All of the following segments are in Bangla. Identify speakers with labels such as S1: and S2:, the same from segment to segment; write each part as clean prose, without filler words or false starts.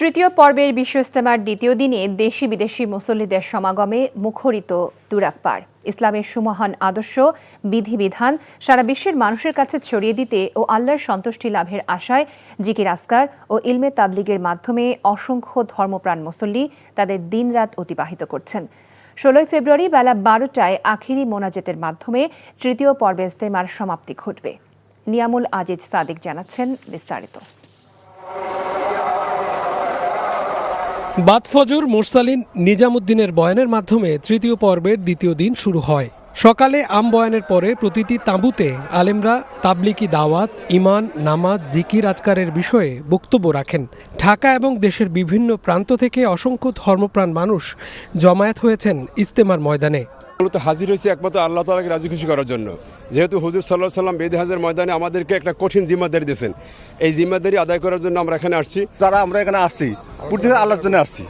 S1: তৃতীয় পর্বের বিশ্ব ইজতেমার দ্বিতীয় দিনে দেশি বিদেশি মুসল্লিদের সমাগমে মুখরিত তুরাগ পাড়। ইসলামের সুমহান আদর্শ বিধিবিধান সারা বিশ্বের মানুষের কাছে ছড়িয়ে দিতে ও আল্লাহর সন্তুষ্টি লাভের আশায় জিকির আসকার ও ইলমে তাবলিগের মাধ্যমে অসংখ্য ধর্মপ্রাণ মুসল্লি তাদের দিনরাত অতিবাহিত করছেন। 16 ফেব্রুয়ারি বেলা 12টায় আখিরি মোনাজেতের মাধ্যমে তৃতীয় পর্বে ইজতেমার সমাপ্তি ঘটবে। নিয়ামুল আজিজ সাদিক জানাচ্ছেন বিস্তারিত।
S2: বাদ ফজর মুরসালিন নিজামুদ্দিনের বয়ানের মাধ্যমে তৃতীয় পর্বের দ্বিতীয় দিন শুরু হয়। সকালে আম বয়ানের পরে প্রতিটি তাঁবুতে আলেমরা তাবলিকি দাওয়াত, ঈমান, নামাজ, জিকির আজকারের বিষয়ে বক্তব্য রাখেন। ঢাকা এবং দেশের বিভিন্ন প্রান্ত থেকে অসংখ্য ধর্মপ্রাণ মানুষ জমায়েত হয়েছেন ইজতেমার ময়দানে।
S3: মূলত হাজির হয়েছে একমাত্র আল্লাহ তাআলাকে রাজি খুশি করার জন্য। যেহেতু হুজুর সাল্লাল্লাহু আলাইহি ওয়াসাল্লাম বেদে হাজের ময়দানে আমাদেরকে একটা কঠিন জিম্মাদারি দিয়েছেন, এই জিম্মাদারি আদায় করার জন্য আমরা এখানে আসছি।
S4: আমরা এখানে আসছি আল্লাহর জন্য আসছি,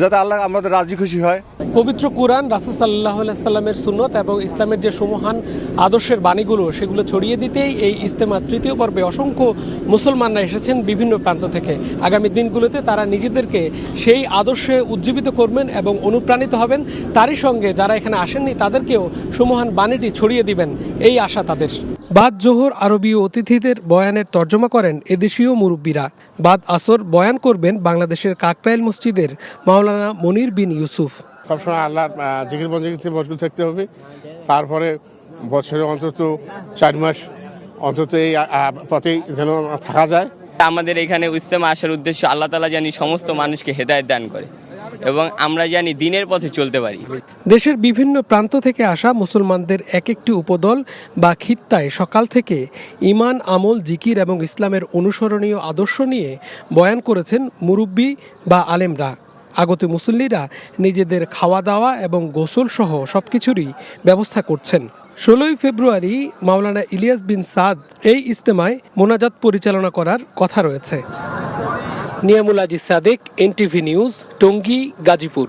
S4: যাতে আল্লাহ আমাদের রাজি খুশি হয়।
S2: পবিত্র কুরআন, রাসূল সাল্লাল্লাহু আলাইহি সাল্লামের সুন্নত এবং ইসলামের যে সুমহান আদর্শের বাণীগুলো সেগুলো ছড়িয়ে দিতেই এই ইজতেমা তৃতীয় পর্বে অসংখ্য মুসলমানরা এসেছেন বিভিন্ন প্রান্ত থেকে। আগামী দিনগুলোতে তারা নিজেদেরকে সেই আদর্শে উজ্জীবিত করবেন এবং অনুপ্রাণিত হবেন। তারই সঙ্গে যারা এখানে আসেননি তাদেরকেও সুমহান বাণীটি ছড়িয়ে দিবেন, এই আশা তাদের। বাদ জোহর আরবীয় অতিথিদের বয়ানের তর্জমা করেন এদেশীয় মুরব্বীরা। বাদ আসর বয়ান করবেন বাংলাদেশের কাকরাইল মসজিদের মাওলানা মনির বিন ইউসুফ।
S5: সবসময় আল্লাহর জিকির বন্দেগীতে মশগুল থাকতে হবে। তারপরে বছরে অন্তত 4 মাস অন্তত এই পথেই যেন থাকা যায়।
S6: আমাদের এখানে ইজতেমা আসার উদ্দেশ্য আল্লাহ তাআলা জানি সমস্ত মানুষকে হেদায়েত দান করে এবং আমরা জানি দ্বীনের পথে চলতে পারি।
S2: দেশের বিভিন্ন প্রান্ত থেকে আসা মুসলমানদের এক একটি উপদল বা খিত্তায় সকাল থেকে ঈমান, আমল, জিকির এবং ইসলামের অনুসরণীয় আদর্শ নিয়ে বয়ান করেছেন মুরব্বী বা আলেমরা। আগত মুসল্লিরা নিজেদের খাওয়া দাওয়া এবং গোসল সহ সবকিছুরই ব্যবস্থা করছেন। 16 ফেব্রুয়ারি মাওলানা ইলিয়াস বিন সাদ এই ইজতেমায় মোনাজাত পরিচালনা করার কথা রয়েছে। Niamul Aziz Sadiq, NTV news, Tongi, Gazipur.